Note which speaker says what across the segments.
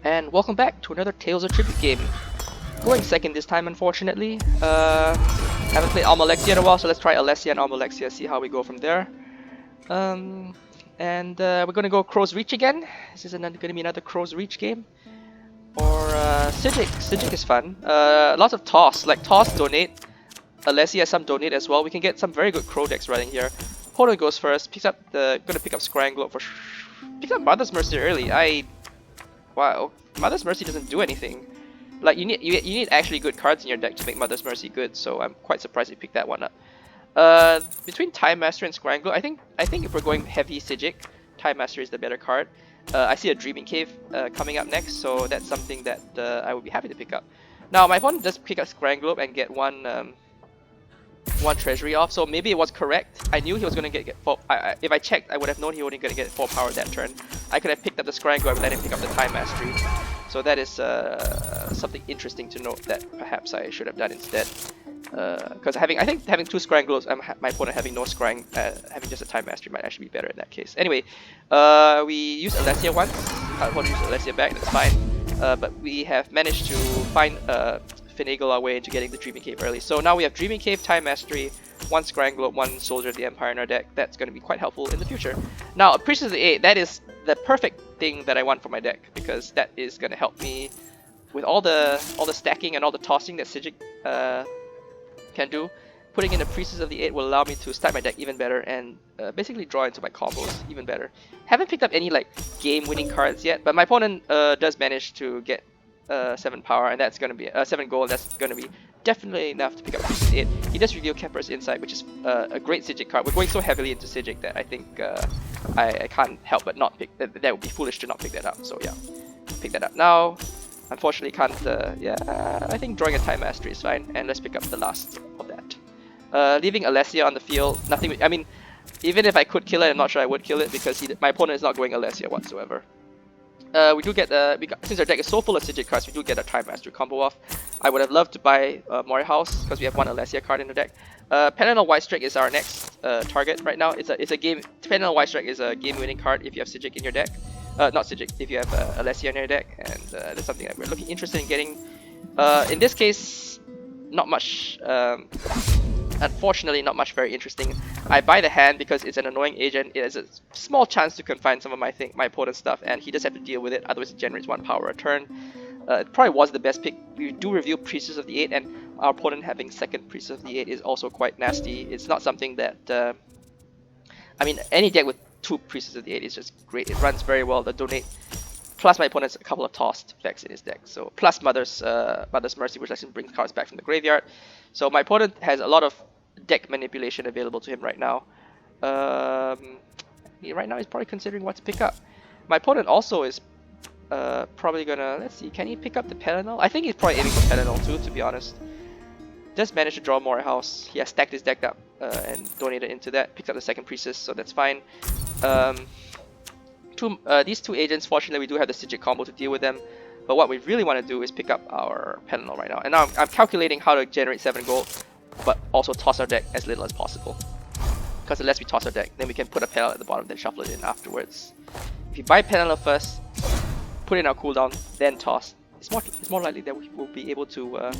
Speaker 1: And welcome back to another Tales of Tribute game. Going second this time, unfortunately. Haven't played Almalexia in a while, so let's try Alessia and Almalexia, see how we go from there. We're gonna go Crow's Reach again. This is gonna be another Crow's Reach game. Or Psijic. Psijic is fun. Lots of toss, like toss, donate. Alessia has some donate as well. We can get some very good Crow decks running here. Opponent goes first, gonna pick up Scranglobe for picks up Mother's Mercy early. Wow, Mother's Mercy doesn't do anything. Like you need actually good cards in your deck to make Mother's Mercy good, so I'm quite surprised you picked that one up. Between Time Master and Scrangler, I think if we're going heavy Psijic, Time Master is the better card. I see a Dreaming Cave coming up next, so that's something that I would be happy to pick up. Now my opponent does pick up Scranglobe and get one treasury off, so maybe it was correct. I knew he was gonna get 4. If I checked, I would have known he only gonna get 4 power that turn. I could have picked up the Scrangler and let him pick up the Time Mastery. So that is something interesting to note that perhaps I should have done instead. Because I think having 2 Scranglers, my opponent having no Scrang, having just a Time Mastery might actually be better in that case. Anyway, we used Alessia once. I want to use Alessia back, that's fine. But we have managed to finagle our way into getting the Dreaming Cave early. So now we have Dreaming Cave, Time Mastery, 1 Scrangler, 1 Soldier of the Empire in our deck. That's going to be quite helpful in the future. Now, Priestess of the 8, that is the perfect thing that I want for my deck, because that is going to help me with all the stacking and all the tossing that Psijic can do. Putting in a Priestess of the 8 will allow me to stack my deck even better and basically draw into my combos even better. Haven't picked up any like game-winning cards yet, but my opponent does manage to get 7 power, and that's going to be 7 gold. That's going to be definitely enough to pick up Priestess 8. He does reveal Kemper's Insight, which is a great Psijic card. We're going so heavily into Psijic that I think I can't help but not pick that. That would be foolish to not pick that up. So yeah, pick that up now. Unfortunately, can't. I think drawing a Time Mastery is fine, and let's pick up the last of that. Leaving Alessia on the field, nothing. I mean, even if I could kill it, I'm not sure I would kill it because my opponent is not going Alessia whatsoever. We do get since our deck is so full of Psijic cards, we do get a Time Mastery combo off. I would have loved to buy Mori House because we have 1 Alessia card in the deck. Penanal White Strike is our next target right now. It's a game. Penanal White Strike is a game-winning card if you have Psijic in your deck. Not Psijic, if you have Alessia in your deck, and that's something that we're looking interested in getting. In this case, not much. Unfortunately, not much very interesting. I buy the hand because it's an annoying agent. It has a small chance to confine some of my opponent's stuff, and he does have to deal with it. Otherwise, it generates 1 power a turn. It probably was the best pick. We do reveal Priestess of the 8, and our opponent having 2nd Priestess of the 8 is also quite nasty. It's not something that I mean, any deck with 2 Priestess of the 8 is just great. It runs very well. The donate. Plus, my opponent has a couple of tossed effects in his deck. So plus Mother's Mercy, which lets him bring cards back from the graveyard. So my opponent has a lot of deck manipulation available to him right now. Right now he's probably considering what to pick up. My opponent also is probably gonna, let's see, can he pick up the Penanal? I think he's probably aiming for Penanal too, to be honest. Just managed to draw more house. He has stacked his deck up and donated into that. Picks up the 2nd Priestess, so that's fine. These 2 agents, fortunately, we do have the Psijic combo to deal with them. But what we really want to do is pick up our Penanal right now. And now I'm calculating how to generate 7 gold, but also toss our deck as little as possible. Because unless we toss our deck, then we can put a Penanal at the bottom, then shuffle it in afterwards. If you buy Penanal first, put in our cooldown, then toss, it's more likely that we will be able to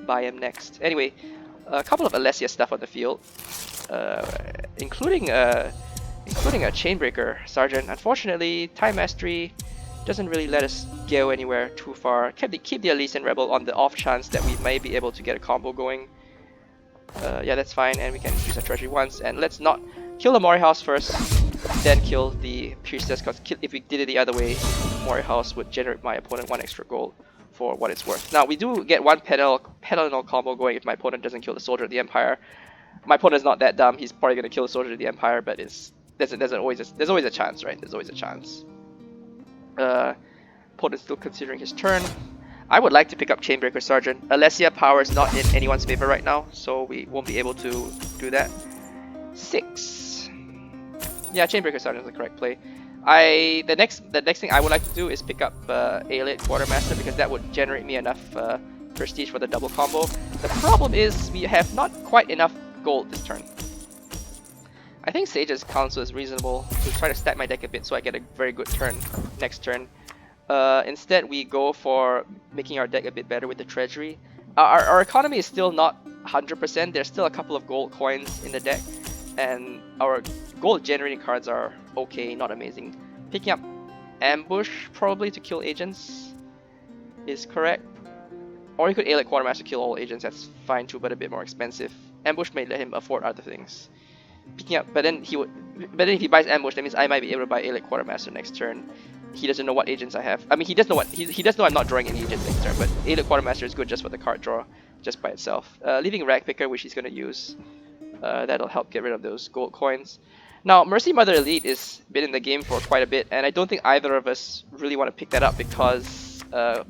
Speaker 1: buy him next. Anyway, a couple of Alessia stuff on the field, including a Chainbreaker Sergeant. Unfortunately, Time Mastery doesn't really let us go anywhere too far. Keep the Elysian Rebel on the off chance that we may be able to get a combo going. Yeah, that's fine, and we can use our treasury once. And let's not kill the Mori House first, then kill the Priestess, because if we did it the other way, Mori House would generate my opponent 1 extra gold for what it's worth. Now, we do get 1 Penanal combo going if my opponent doesn't kill the Soldier of the Empire. My opponent's not that dumb, he's probably going to kill the Soldier of the Empire, but there's always a chance, right? There's always a chance. Opponent's still considering his turn. I would like to pick up Chainbreaker Sergeant. Alessia power is not in anyone's favor right now, so we won't be able to do that. 6. Yeah, Chainbreaker Sergeant is the correct play. The next thing I would like to do is pick up Alien Quartermaster, because that would generate me enough prestige for the double combo. The problem is we have not quite enough gold this turn. I think Sage's counsel is reasonable to try to stack my deck a bit so I get a very good turn next turn. Instead, we go for making our deck a bit better with the treasury. Our economy is still not 100%. There's still a couple of gold coins in the deck, and our gold generating cards are okay, not amazing. Picking up ambush probably to kill agents is correct. Or you could Aelec Quartermaster kill all agents, that's fine too, but a bit more expensive. Ambush may let him afford other things. Picking up, but then if he buys ambush, that means I might be able to buy Aelec Quartermaster next turn. He doesn't know what agents I have. I mean, he does know what he does know I'm not drawing any agents next turn, but Aelec Quartermaster is good just for the card draw, just by itself. Leaving Rag Picker, which he's gonna use. That'll help get rid of those gold coins. Now, Mercy Mother Elite has been in the game for quite a bit, and I don't think either of us really want to pick that up because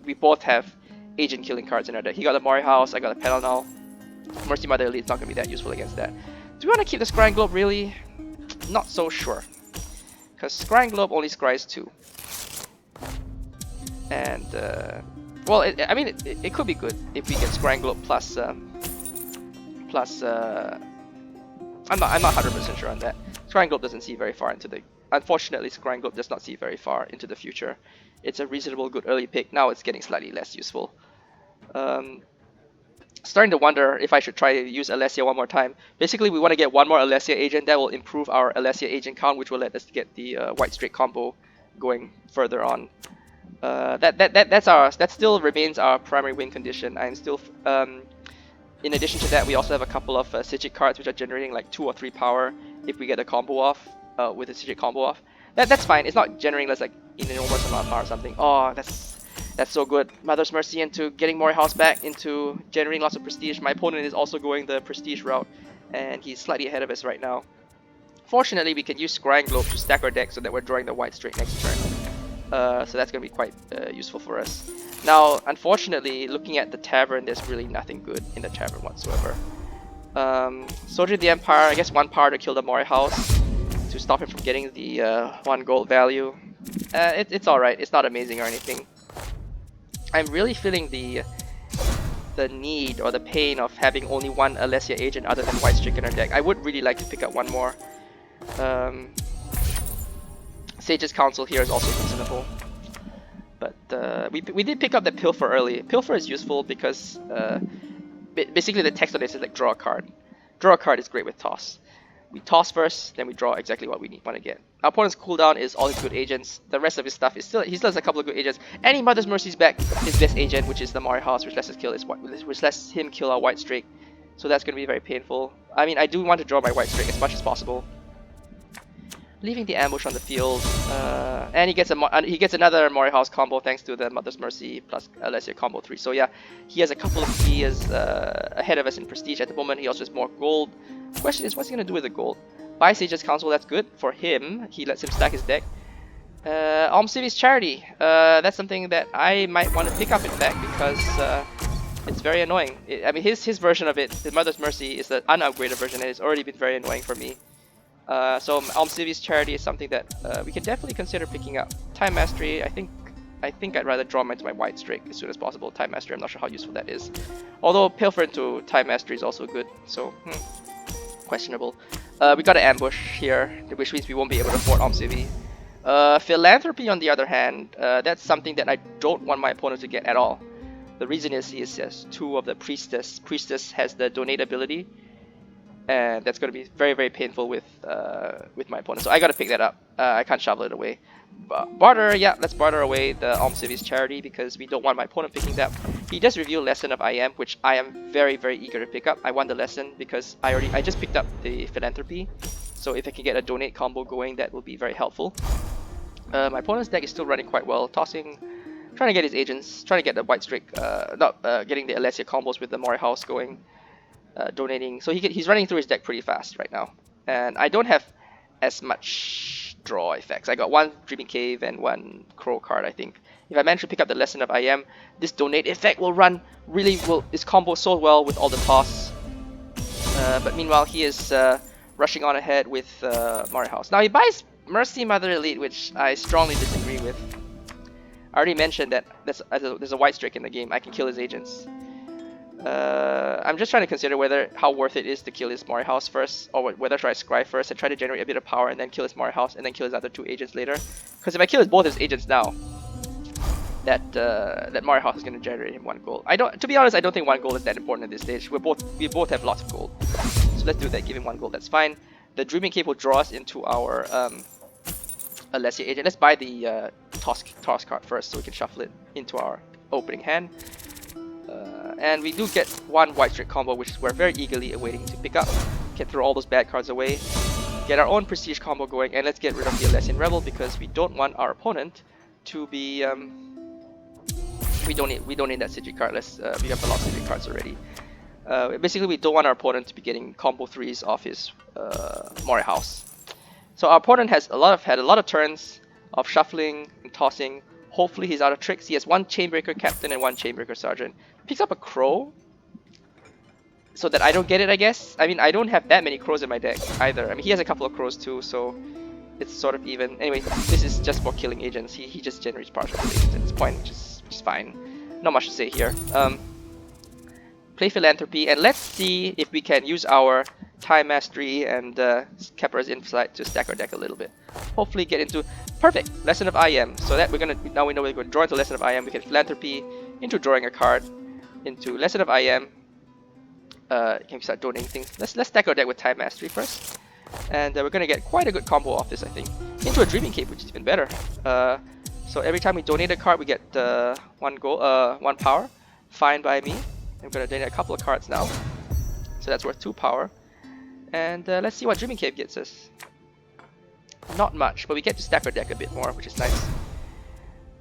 Speaker 1: we both have agent killing cards in our deck. He got a Mori House, I got a Panel Null. Mercy Mother Elite is not going to be that useful against that. Do we want to keep the Scrying Globe really? Not so sure. Because Scrying Globe only scries 2. And, well, I mean, it could be good if we get Scrying Globe plus, I'm not 100% sure on that. Scrying Globe doesn't see very far into the... Unfortunately, Scrying Globe does not see very far into the future. It's a reasonable good early pick. Now it's getting slightly less useful. Starting to wonder if I should try to use Alessia one more time. Basically, we want to get one more Alessia agent. That will improve our Alessia agent count, which will let us get the White Straight combo going further on. That still remains our primary win condition. I'm still... in addition to that, we also have a couple of Psijic cards which are generating like 2 or 3 power if we get a combo off, with a Psijic combo off. That's fine, it's not generating less like enormous amount of power or something. Oh, that's so good. Mother's Mercy into getting Mori House back, into generating lots of prestige. My opponent is also going the prestige route, and he's slightly ahead of us right now. Fortunately, we can use Scrying Globe to stack our deck so that we're drawing the White Straight next turn. So that's going to be quite useful for us. Now, unfortunately, looking at the Tavern, there's really nothing good in the Tavern whatsoever. Soldier of the Empire, I guess 1 power to kill the Mori House to stop him from getting the 1 gold value. It's alright, it's not amazing or anything. I'm really feeling the need or the pain of having only 1 Alessia agent other than White Strike in our deck. I would really like to pick up 1 more. Sage's Council here is also reasonable. But we did pick up the Pilfer early. Pilfer is useful because basically the text on this is like draw a card. Draw a card is great with toss. We toss first, then we draw exactly what we want to get. Our opponent's cooldown is all his good agents. The rest of his stuff is he still has a couple of good agents. And he Mother's Mercy's back his best agent, which is the Mori House, which lets him kill our White Strake. So that's going to be very painful. I mean, I do want to draw my White Strake as much as possible. Leaving the ambush on the field, and he gets another Mori House combo thanks to the Mother's Mercy plus Alessia combo 3. So yeah, he has a couple of keys ahead of us in prestige at the moment. He also has more gold. Question is, what's he gonna do with the gold? Buy Sage's Council, that's good for him. He lets him stack his deck. Civi's Charity, that's something that I might want to pick up in fact because it's very annoying. I mean, his version of it, the Mother's Mercy, is the unupgraded version, and it's already been very annoying for me. So Civi's Charity is something that we can definitely consider picking up. Time Mastery, I think I'd rather draw into my White Strike as soon as possible. Time Mastery, I'm not sure how useful that is. Although Pilfer into Time Mastery is also good, so questionable. We got an ambush here, which means we won't be able to afford Civi. Philanthropy, on the other hand, that's something that I don't want my opponent to get at all. The reason is he has 2 of the Priestess. Priestess has the Donate ability, and that's going to be very, very painful with my opponent. So I got to pick that up. I can't shovel it away. Barter, yeah, let's barter away the Civi's Charity because we don't want my opponent picking that. He does reveal Lesson of IM, which I am very, very eager to pick up. I want the lesson because I just picked up the Philanthropy. So if I can get a Donate combo going, that will be very helpful. My opponent's deck is still running quite well. Tossing, trying to get his agents, trying to get the White Strike, getting the Alessia combos with the Mori House going. Donating, so he's running through his deck pretty fast right now, and I don't have as much draw effects. I got 1 Dreaming Cave and 1 Crow card. I think if I manage to pick up the Lesson of IM, this Donate effect will is combo so well with all the toss. But meanwhile, he is rushing on ahead with Mori House. Now he buys Mercy Mother Elite, which I strongly disagree with. I already mentioned that there's a White Strike in the game. I can kill his agents. I'm just trying to consider how worth it is to kill his Mori House first, or whether should I scry first and try to generate a bit of power and then kill his Mori House and then kill his other 2 agents later. Because if I kill both his agents now, that Mario House is going to generate him 1 gold. To be honest, I don't think 1 gold is that important at this stage. We both have lots of gold, so let's do that. Give him 1 gold. That's fine. The Dreaming Cave will draw us into our Alessia agent. Let's buy the toss card first, so we can shuffle it into our opening hand. And we do get 1 white straight combo, which we're very eagerly awaiting to pick up. Can throw all those bad cards away. Get our own Prestige combo going, and let's get rid of the Alessian Rebel because we don't want our opponent to be. We don't need that Psijic card. We have a lot of Psijic cards already. Basically, we don't want our opponent to be getting combo 3s off his Mario House. So our opponent has had a lot of turns of shuffling and tossing. Hopefully he's out of tricks. He has 1 Chainbreaker Captain and 1 Chainbreaker Sergeant. Picks up a Crow, so that I don't get it, I guess. I mean, I don't have that many Crows in my deck either. I mean, he has a couple of Crows too, so it's sort of even. Anyway, this is just for killing agents. He just generates partial kill agents at this point, which is fine. Not much to say here. Play Philanthropy, and let's see if we can use our Time Mastery and Kepler's Insight to stack our deck a little bit. Hopefully get into perfect Lesson of IM. So that now we know we're going to draw into Lesson of IM. We can Philanthropy into drawing a card into Lesson of IM. Can we start donating things? Let's stack our deck with Time Mastery first, and we're gonna get quite a good combo off this, I think. Into a Dreaming Cave, which is even better. So every time we donate a card, we get 1 power. Fine by me. I'm gonna donate a couple of cards now, so that's worth 2 power. And let's see what Dreaming Cave gets us. Not much, but we get to stack our deck a bit more, which is nice.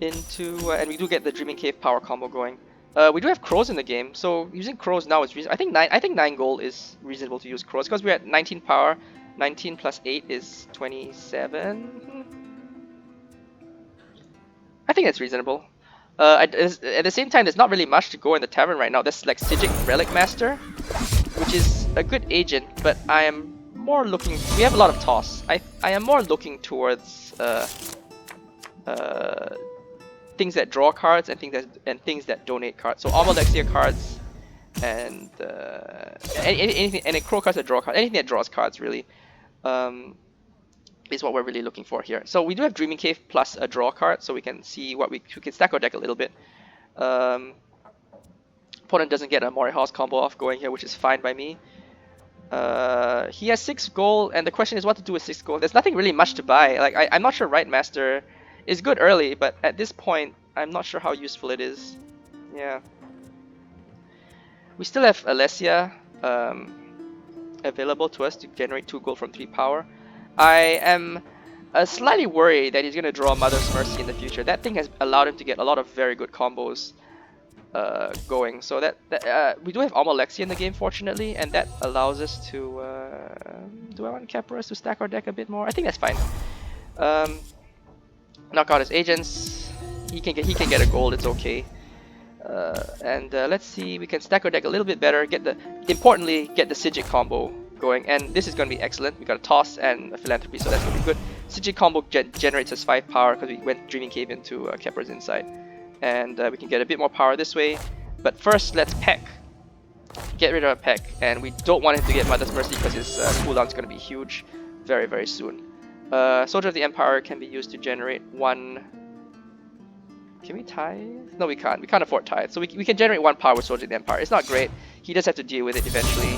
Speaker 1: And we do get the Dreaming Cave power combo going. We do have Crows in the game, so using Crows now is reasonable. I think 9 gold is reasonable to use Crows because we're at 19 power. 19 plus 8 is 27. I think that's reasonable. At the same time, there's not really much to go in the tavern right now. There's like Psijic Relic Master, which is a good agent, but I am more looking. We have a lot of toss. I am more looking towards things that draw cards and things that donate cards. So Almalexia cards and anything, and Crow cards that draw cards. Anything that draws cards really is what we're really looking for here. So we do have Dreaming Cave plus a draw card, so we can see what we can stack our deck a little bit. Opponent doesn't get a Mario House combo off going here, which is fine by me. He has 6 gold, and the question is what to do with 6 gold. There's nothing really much to buy. Like I'm not sure Right Master is good early, but at this point, I'm not sure how useful it is. Yeah. We still have Alessia available to us to generate 2 gold from 3 power. I am slightly worried that he's going to draw Mother's Mercy in the future. That thing has allowed him to get a lot of very good combos going. So we do have Almalexia in the game, fortunately, and that allows us to... do I want Keplerus to stack our deck a bit more? I think that's fine. Knock out his agents. He can get a gold. It's okay. Let's see. We can stack our deck a little bit better. Importantly, get the Psijic combo going, and this is going to be excellent. We got a toss and a Philanthropy, so that's going to be good. Psijic combo generates us 5 power because we went Dreaming Cave into Kepler's Insight, and we can get a bit more power this way. But first, let's Peck. Get rid of a Peck, and we don't want him to get Mother's Mercy because his cooldown is going to be huge very, very soon. Soldier of the Empire can be used to generate 1. Can we tithe? No, we can't. We can't afford tithe. So we can generate 1 power with Soldier of the Empire. It's not great. He does have to deal with it eventually.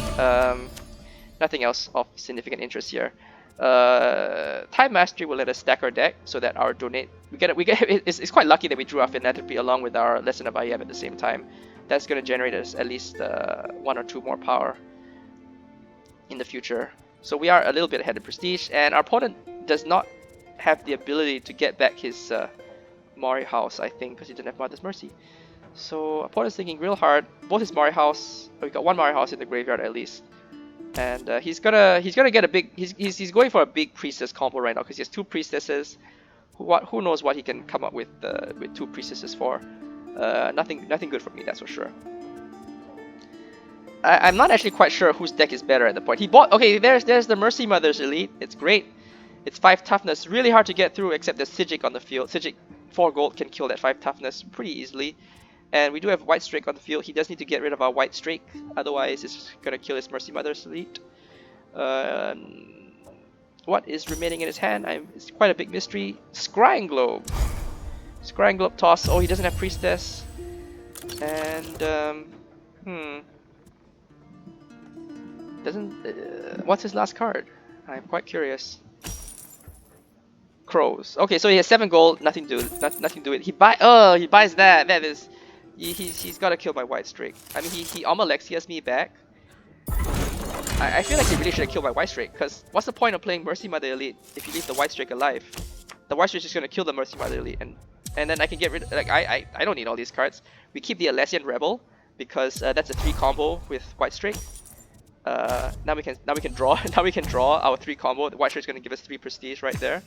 Speaker 1: Nothing else of significant interest here. Time Mastery will let us stack our deck so that our donate. It's quite lucky that we drew our Philanthropy along with our Lesson of IM at the same time. That's going to generate us at least 1 or 2 more power in the future. So we are a little bit ahead of Prestige, and our opponent does not have the ability to get back his Mario House, I think, because he didn't have Mother's Mercy. So opponent's thinking real hard. Both his Mario House, we got 1 Mario House in the graveyard at least, and he's gonna get a big. He's going for a big Priestess combo right now because he has 2 Priestesses. Who knows what he can come up with 2 Priestesses for? Nothing good for me, that's for sure. I'm not actually quite sure whose deck is better at the point. He bought. Okay, there's the Mercy Mother's Elite. It's great. It's 5 toughness, really hard to get through. Except there's Psijic on the field. Psijic 4 gold can kill that 5 toughness pretty easily. And we do have White Streak on the field. He does need to get rid of our White Streak, otherwise it's gonna kill his Mercy Mother's Elite. What is remaining in his hand? It's quite a big mystery. Scrying Globe. Scrying Globe Toss. Oh, he doesn't have Priestess. And, doesn't... what's his last card? I'm quite curious. Crows. Okay, so he has 7 gold, nothing to do, nothing to do it. He buys that. That is... He's got to kill my White Streak. I mean, he almost Alexias me back. I feel like he really should have killed my White Streak, because what's the point of playing Mercy Mother Elite if you leave the White Streak alive? The White Streak is just going to kill the Mercy Mother Elite, and then I can get rid of, like, I don't need all these cards. We keep the Alessian Rebel, because that's a 3 combo with White Streak. Now we can draw our 3 combo. The White Streak is going to give us 3 prestige right there.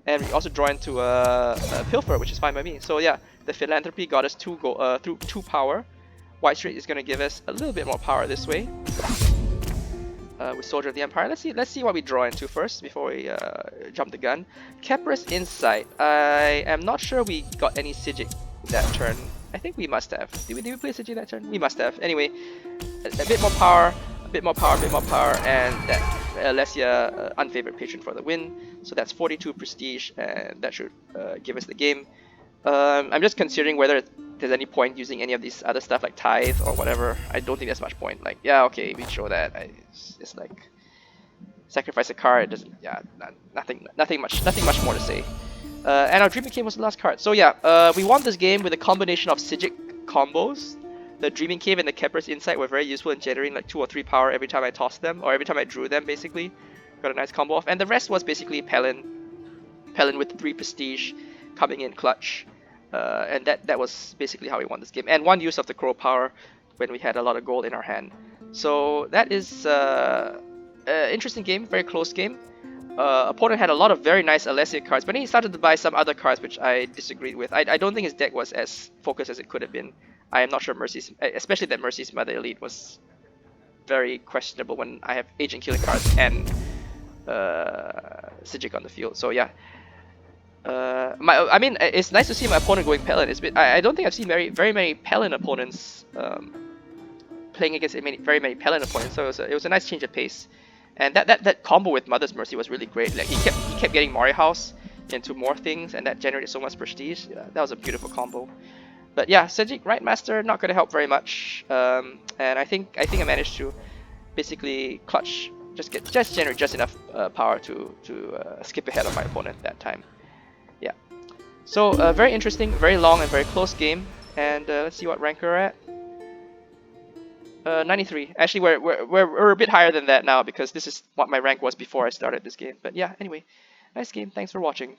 Speaker 1: And we also draw into a Pilfer, which is fine by me. So yeah, the Philanthropy got us 2 power. White Streak is going to give us a little bit more power this way. With Soldier of the Empire. Let's see what we draw into first before we jump the gun. Kepra's Insight. I am not sure we got any Psijic that turn. I think we must have. Did we play Psijic that turn? We must have. Anyway, a bit more power, a bit more power, a bit more power, and that Alessia Unfavored Patron for the win. So that's 42 prestige, and that should give us the game. I'm just considering whether there's any point using any of these other stuff like Tithe or whatever. I don't think there's much point. Like, yeah, okay, we show that. It's like sacrifice a card. Doesn't, yeah, nothing much more to say. And our Dreaming Cave was the last card. So yeah, we won this game with a combination of Psijic combos. The Dreaming Cave and the Kepra's Insight were very useful in generating like 2 or 3 power every time I tossed them, or every time I drew them. Basically, got a nice combo off. And the rest was basically Pelin with 3 prestige coming in clutch. And that was basically how we won this game. And 1 use of the Crow power when we had a lot of gold in our hand. So that is interesting game, very close game. Opponent had a lot of very nice Alessia cards, but then he started to buy some other cards which I disagreed with. I don't think his deck was as focused as it could have been. I am not sure especially that Mercy's Mother Elite was very questionable when I have agent killing cards and Psijic on the field. So yeah. I mean, it's nice to see my opponent going Pelin. I don't think I've seen very many Pelin opponents playing against very many Pelin opponents. So it was a nice change of pace, and that combo with Mother's Mercy was really great. Like he kept getting Mori House into more things, and that generated so much prestige. Yeah, that was a beautiful combo. But yeah, Psijic Right Master not going to help very much, and I think I managed to basically clutch, just generate just enough power to skip ahead of my opponent that time. Yeah. So very interesting, very long and very close game. And let's see what rank we're at. 93. Actually, we're a bit higher than that now because this is what my rank was before I started this game. But yeah, anyway, nice game. Thanks for watching.